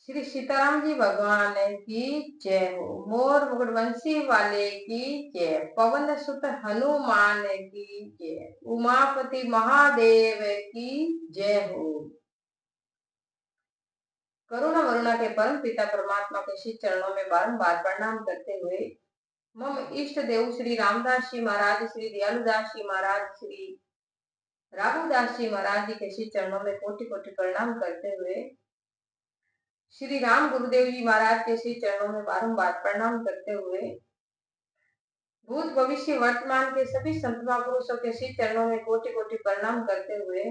श्री सीताराम जी भगवान की जय हो। मोर मुकुटवंशी वाले की जय। पवन सुत हनुमान की जय। उमापति महादेव की जय हो। करुणा वरुणा के परम पिता परमात्मा के श्री चरणों में बारंबार प्रणाम करते हुए मम इष्ट देव श्री रामदास जी महाराज, श्री दयालुदास जी महाराज, श्री राघुदास जी महाराज जी के श्री चरणों में कोटि कोटि प्रणाम करते हुए श्री राम गुरुदेव जी महाराज के श्री चरणों में बारंबार प्रणाम करते हुए भूत भविष्य वर्तमान के सभी संत महापुरुषों के श्री चरणों में कोटि कोटि प्रणाम करते हुए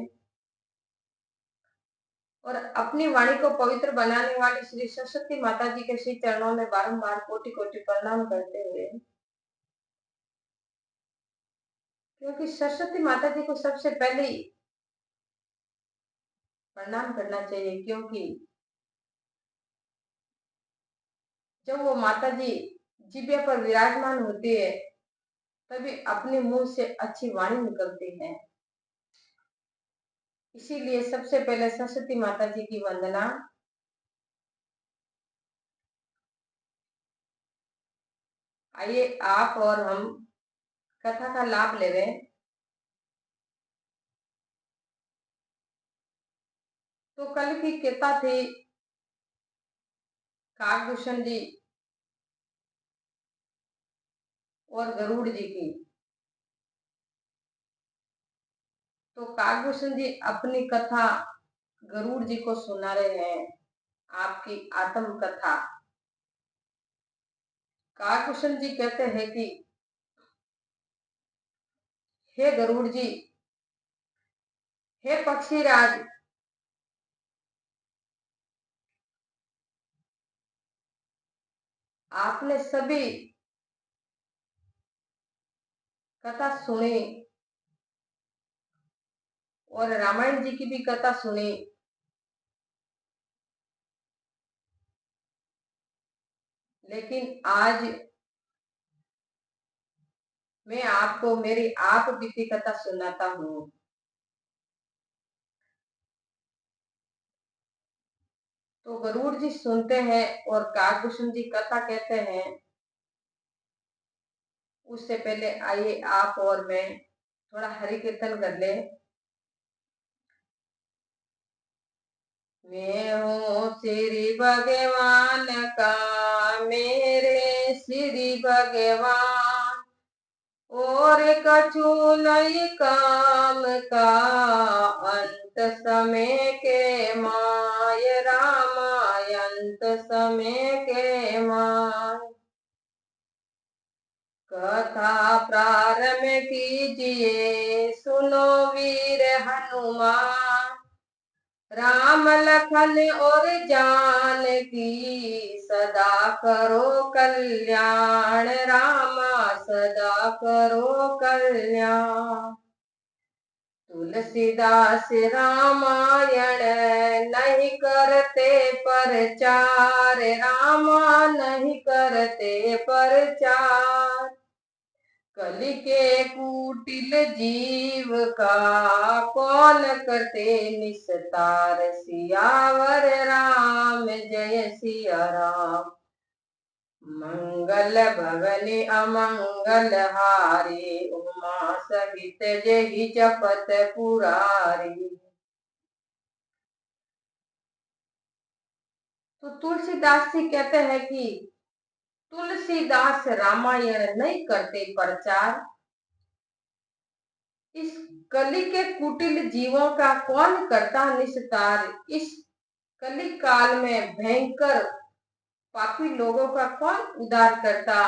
और अपनी वाणी को पवित्र बनाने वाली श्री सरस्वती माता जी के श्री चरणों में बारंबार कोटि कोटि प्रणाम करते हुए, क्योंकि सरस्वती माता जी को सबसे पहले प्रणाम करना चाहिए, क्योंकि जब वो माता जी जिब्या पर विराजमान होती है तभी अपने मुंह से अच्छी वाणी निकलती है। इसीलिए सबसे पहले सरस्वती माता जी की वंदना। आइए आप और हम कथा का लाभ ले रहे हैं। तो कल की कथा थी काकभूषण जी और गरुड़ जी की। तो काकभूषण जी अपनी कथा गरुड़ जी को सुना रहे हैं, आपकी आत्म कथा। काकभूषण जी कहते हैं कि हे गरुड़ जी, हे पक्षीराज, आपने सभी कथा सुनी और रामायण जी की भी कथा सुनी, लेकिन आज मैं आपको मेरी आप बीती कथा सुनाता हूँ। तो गरुड़ जी सुनते हैं और काकभूषण जी कथा कहते हैं। उससे पहले आइए आप और मैं थोड़ा हरि कीर्तन कर ले। मैं हूँ श्री भगवान का, मेरे श्री भगवान, और कछु नहीं काम का, अंत समय के माय रामाय, अंत समय के माय। कथा प्रारंभ कीजिए, सुनो वीर हनुमान, राम लखन और जानकी, सदा करो कल्याण, रामा सदा करो कल्याण। तुलसीदास रामायण नहीं करते प्रचार, रामा नहीं करते प्रचार। कलि के कुटिल जीव का, कौन करते निस्तार, सियावर राम जय सिया राम। मंगल भवन अमंगल हारी, उमा सहित जहि जपत पुरारी। तो तुलसीदास जी कहते हैं कि तुलसीदास रामायण नहीं करते प्रचार। इस कलि के कुटिल जीवों का कौन करता निस्तार। इस कलि काल में भयंकर पापी लोगों का कौन उद्धार करता।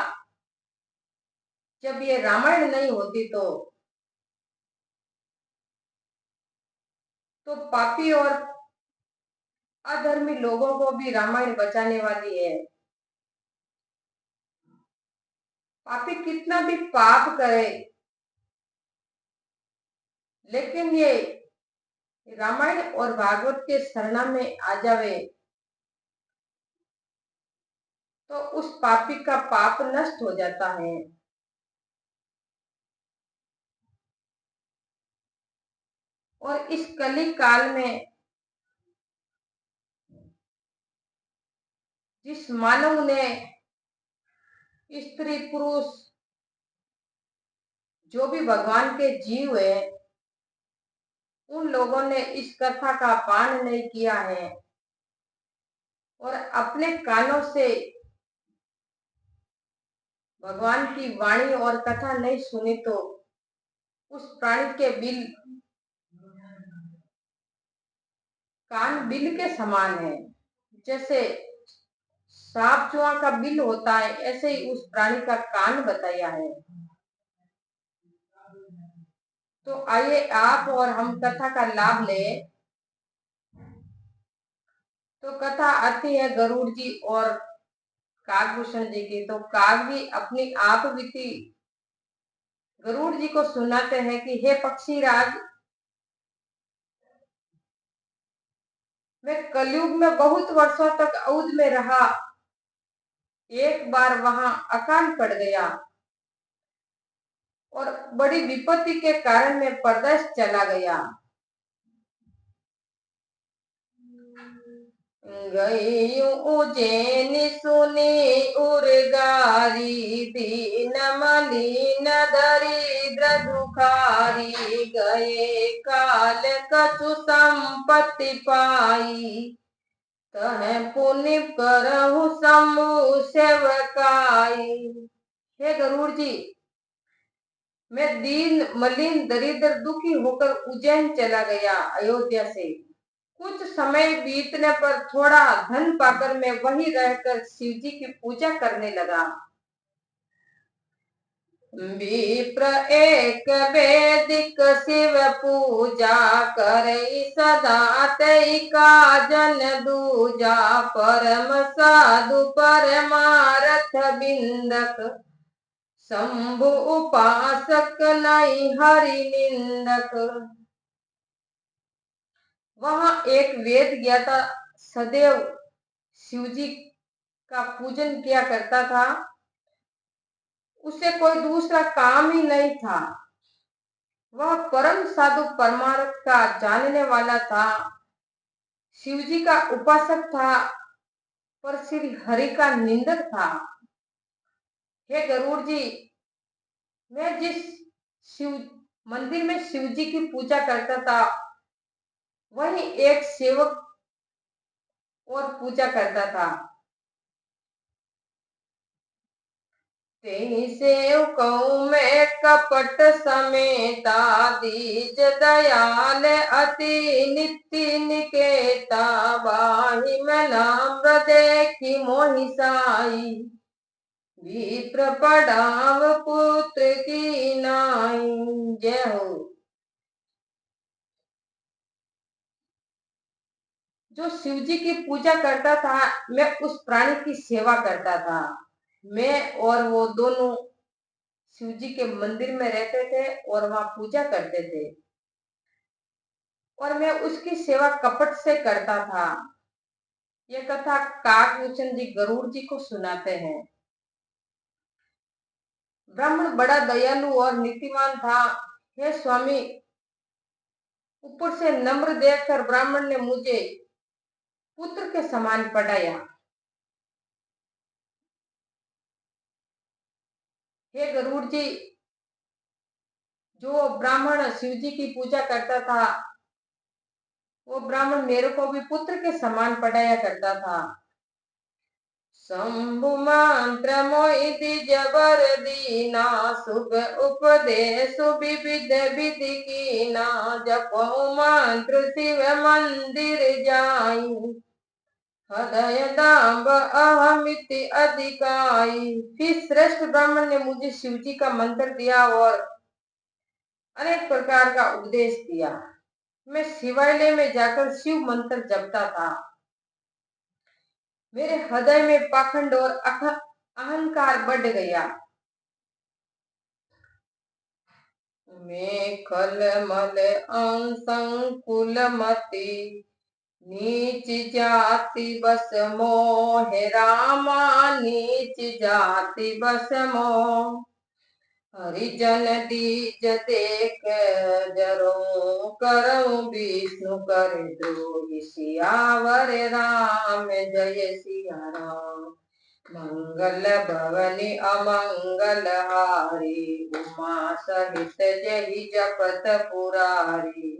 जब ये रामायण नहीं होती तो पापी और अधर्मी लोगों को भी रामायण बचाने वाली है। पापी कितना भी पाप करे, लेकिन ये रामायण और भागवत के शरणा में आ जावे तो उस पापी का पाप नष्ट हो जाता है। और इस कलि काल में जिस मानव ने स्त्री पुरुष जो भी भगवान के जीव है उन लोगों ने इस कथा का पान नहीं किया है और अपने कानों से भगवान की वाणी और कथा नहीं सुनी तो उस प्राणी के बिल कान बिल के समान है। जैसे सांप चूहा का बिल होता है ऐसे ही उस प्राणी का कान बताया है। तो आइए आप और हम कथा का लाभ ले। तो कथा आती है गरुड़ जी और कागभूषण जी की। तो काग जी अपनी आप बीती गरुड़ जी को सुनाते हैं कि हे पक्षीराज, मैं कलयुग में बहुत वर्षों तक औध में रहा। एक बार वहां अकाल पड़ गया और बड़ी विपत्ति के कारण मैं परदेश चला गया। गई उज्जैन सुनी उर्गारी, दीन मलिन दरिद्र दुखारी। गए काल कछु संपत्ति पाई, तह पुण्य करहु समूह सेवकाई। हे गरुड़ जी, मैं दीन मलिन दरिद्र दुखी होकर उज्जैन चला गया अयोध्या से। कुछ समय बीतने पर थोड़ा धन पाकर मैं वहीं रहकर शिव जी की पूजा करने लगा। विप्र एक वैदिक शिव पूजा करई, सदा तई का जन दूजा। परम साधु परमारथ बिंदक, शंभु उपासक नहीं हरि निंदक। वहां एक वेद ज्ञाता सदैव शिवजी का पूजन किया करता था। उसे कोई दूसरा काम ही नहीं था। वह परम साधु परमार्थ का जानने वाला था, शिवजी का उपासक था, पर श्री हरि का निंदक था। हे गरुड़ जी, मैं जिस शिव मंदिर में शिवजी की पूजा करता था वहीं एक सेवक और पूजा करता था। तेहि सेवकों में कपट समेता, दीज दयाल अति नित्य निकेता। बाहि में नाम देखी मोहि साई, विप्र पड़ाव पुत्र की नाई। जय हो। जो शिवजी की पूजा करता था मैं उस प्राणी की सेवा करता था। मैं और वो दोनों शिवजी के मंदिर में रहते थे और वहां पूजा करते थे और मैं उसकी सेवा कपट से करता था। ये कथा काकभूषण जी गरुड़ जी को सुनाते हैं। ब्राह्मण बड़ा दयालु और नीतिमान था। हे स्वामी, ऊपर से नम्र देखकर ब्राह्मण ने मुझे पुत्र के समान पढ़ाया। हे गरुड़ जी, जो ब्राह्मण शिवजी की पूजा करता था वो ब्राह्मण मेरे को भी पुत्र के समान पढ़ाया करता था। शंभु मंत्र मोहिति जबर दीना, शुभ उपदेश विविध विधि कीना। जपो मंत्र शिव मंदिर जाई, हृदय दाम्ब अहमिति अधिकाई। फिर श्रेष्ठ ब्राह्मण ने मुझे शिवजी का मंत्र दिया और अनेक प्रकार का उपदेश दिया। मैं शिवालय में जाकर शिव मंत्र जपता था। मेरे हृदय में पाखंड और अहंकार बढ़ गया। मैं खलमल अंसंकुल मति, नीच जाति बस मोह रामा। नीच जाति बस मोह, हरिजन दीज देख जरो। करऊं विष्णु कर द्रोही, सियावर राम जय सिया राम। मंगल भवनी अमंगल हारी, उमा सहित जहि जपत पुरारी।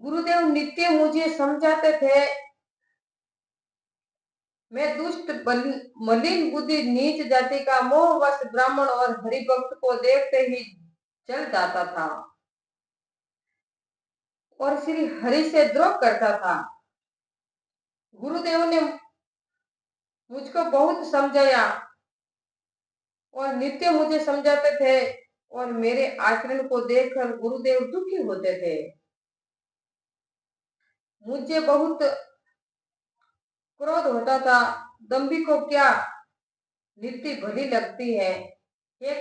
गुरुदेव नित्य मुझे समझाते थे, मैं दुष्ट मलिन बुद्धि नीच जाति का मोहवश ब्राह्मण और हरिभक्त को देखते ही जल जाता था और श्री हरि से द्रोह करता था। गुरुदेव ने मुझको बहुत समझाया और नित्य मुझे समझाते थे और मेरे आचरण को देखकर गुरुदेव दुखी होते थे। मुझे बहुत क्रोध होता था। दंभी को क्या नीति भली लगती है? हे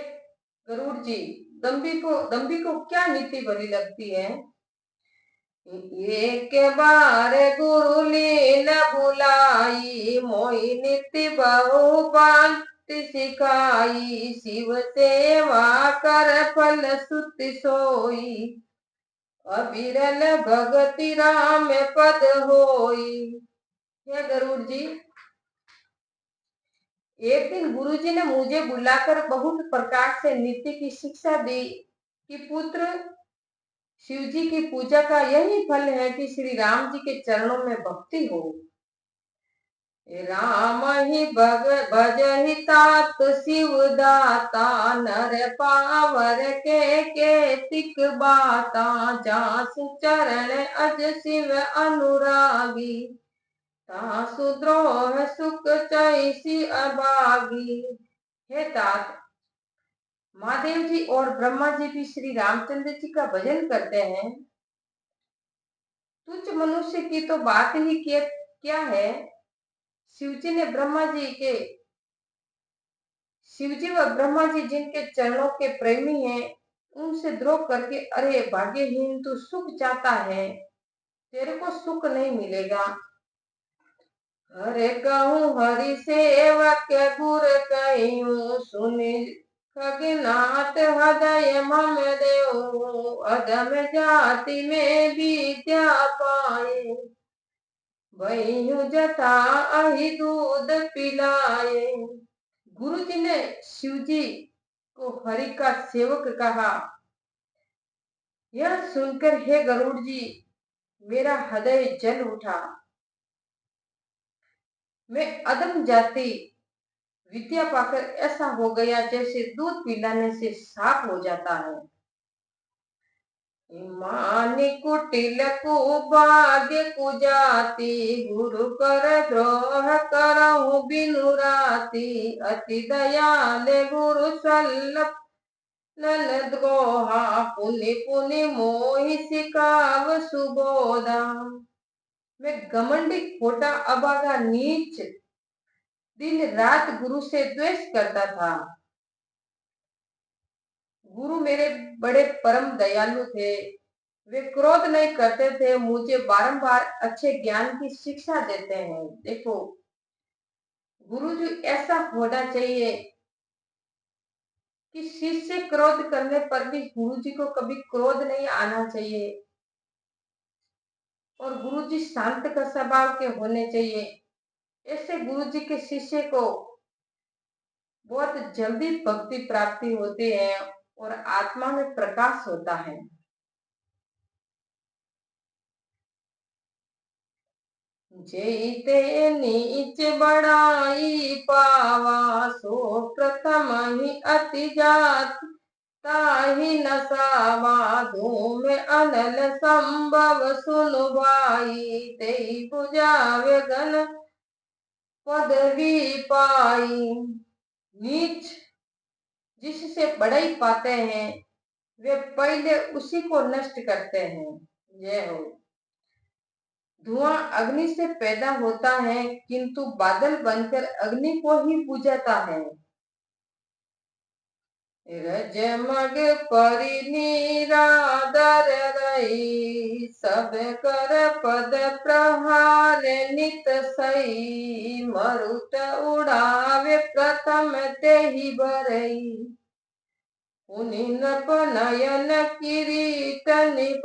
गरुड़ जी, दंभी को क्या नीति भली लगती है? एक बार गुरु लीन बुलाई, मोहि नीति बहु बांति सिखाई। शिव सेवा कर फल सुत सोई, अविरल भगति राम पद होई। हे गरुड़ जी, एक दिन गुरुजी ने मुझे बुलाकर बहुत प्रकार से नीति की शिक्षा दी कि पुत्र, शिव जी की पूजा का यही फल है कि श्री राम जी के चरणों में भक्ति हो। राम ही भजहि तात शिव दाता, नर पावर के तिक बाता। जासु चरण अज शिव अनुरागी, तासु द्रोह सुख चैसी अभागी। हे तात, महादेव जी और ब्रह्मा जी भी श्री रामचंद्र जी का भजन करते हैं। तुच्छ मनुष्य की तो बात ही क्या है? शिवजी व ब्रह्मा जी जिनके चरणों के प्रेमी हैं, उनसे द्रोह करके, अरे भाग्यहीन, तू सुख चाहता है, तेरे को सुख नहीं मिलेगा। हरे कहूँ हरि सेवक गुर कहूँ, सुनि खगनाथ हृदय मम देव। अधम जाति में विद्या पाए, वही जथा अहि दूध पिलाए। गुरु जी ने शिव जी को हरि का सेवक कहा। यह सुनकर हे गरुड़ जी, मेरा हृदय जल उठा। मैं अधम जाति विद्या पाकर ऐसा हो गया जैसे दूध पिलाने से साफ हो जाता है। मानी कुटिल कुभाग्य कुजाति, गुरु कर द्रोह करहु बिनु राति। अति दयाल गुरु सल्लभ नन द्रोहा, पुनि पुनि मोहि सिखाव सुबोधा। मैं घमंडी, खोटा, अभागा, नीच दिन रात गुरु से द्वेष करता था। गुरु मेरे बड़े परम दयालु थे, वे क्रोध नहीं करते थे, मुझे बारंबार अच्छे ज्ञान की शिक्षा देते हैं। देखो, गुरु जी ऐसा होना चाहिए कि शिष्य क्रोध करने पर भी गुरु जी को कभी क्रोध नहीं आना चाहिए और गुरु जी शांत का स्वभाव के होने चाहिए। ऐसे गुरु जी के शिष्य को बहुत जल्दी भक्ति प्राप्ति होती है और आत्मा में प्रकाश होता है। जेते नीच बड़ाई पावा, सो प्रथम ही अति जात ताहि नसावा। धूम अनल संभव सुनु भाई, तेई बुझावे गन पदवी पाई। नीच जिससे बड़ाई पाते हैं, वे पहले उसी को नष्ट करते हैं। जय हो। धुआं अग्नि से पैदा होता है, किंतु बादल बनकर अग्नि को ही बुझाता है। रजमग परि निरादर रही, सब कर पद प्रहार नित सही। मरुत उड़ावे प्रथम ते ही बरई, नयन किरीट निभ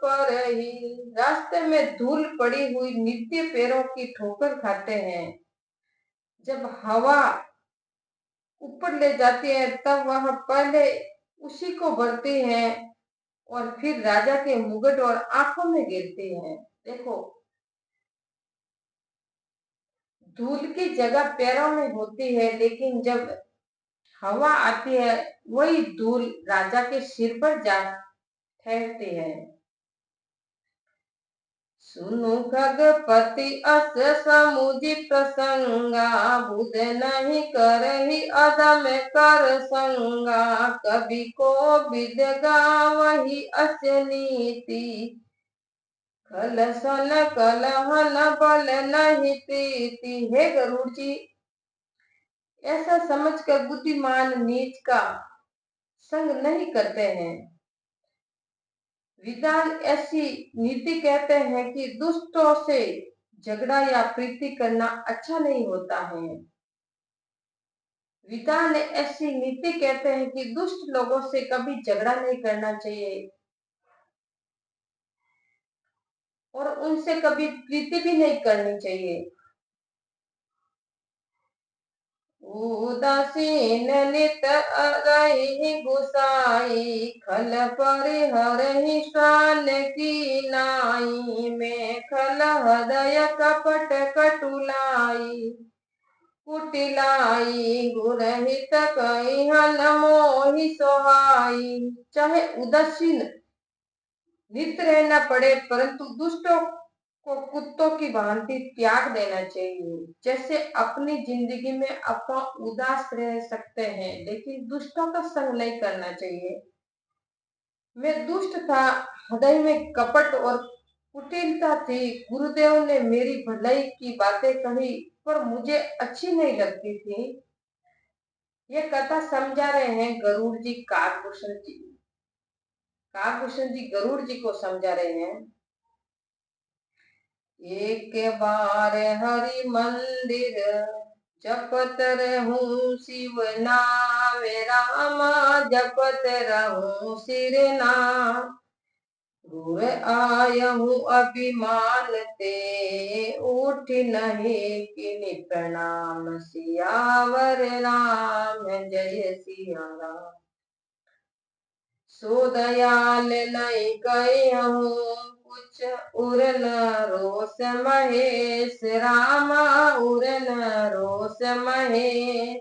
परही। रास्ते में धूल पड़ी हुई नित्य पैरों की ठोकर खाते हैं, जब हवा ऊपर ले जाती है तब वह पहले उसी को भरते हैं और फिर राजा के मुकुट और आंखों में गिरते हैं। देखो, धूल की जगह पैरों में होती है, लेकिन जब हवा आती है वही धूल राजा के सिर पर जा ठहरती है। सुनु खगपति अस समुझि प्रसंगा, बुध नहीं करही अदम कर संगा। कवि को विद गावही अस नीति, खल सन कलहन बल नहीं प्रीति। हे गरुड़ जी, ऐसा समझकर बुद्धिमान नीच का संग नहीं करते हैं। विद्वान ऐसी नीति कहते हैं कि दुष्टों से झगड़ा या प्रीति करना अच्छा नहीं होता है। विद्वान ऐसी नीति कहते हैं कि दुष्ट लोगों से कभी झगड़ा नहीं करना चाहिए और उनसे कभी प्रीति भी नहीं करनी चाहिए। उदासीन नित रही गुसाई, खल परिहरहि शान की नाई। में खल हृदय कपट कटुलाई, कुटिलाई गुरहित कहिहन मोहि सोहाई। चाहे उदासीन नित रहना पड़े, परंतु दुष्टों को कुत्तों की भांति त्याग देना चाहिए। जैसे अपनी जिंदगी में अपन उदास रह सकते हैं, लेकिन दुष्टों का संग नहीं करना चाहिए। मैं दुष्ट था, हृदय में कपट और कुटिलता थी। गुरुदेव ने मेरी भलाई की बातें कही, पर मुझे अच्छी नहीं लगती थी। ये कथा समझा रहे हैं गरुड़ जी, काकभूषण जी। काकभूषण जी गरुड़ जी को समझा रहे हैं। एक बार हरि मंदिर जपत रहूं शिव नाम, रामा जपत रहूं सिर नाम। गुर आयहूं अभिमान ते, उठ नहीं किनि प्रणाम। सियावर राम जय सिया राम। सो दयाल नहीं कहूं कुछ, उरन रोष महेश। रामा उरन रोष महेश।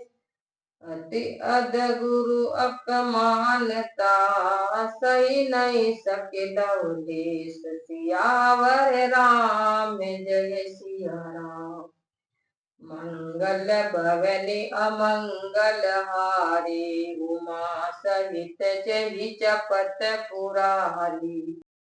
अति अध गुरु अपमानता, सही नहीं सके देश। सियावर राम जय सिया राम। मंगल भवनि अमंगल हारी, उमा सहित जहि जपत पुरारी।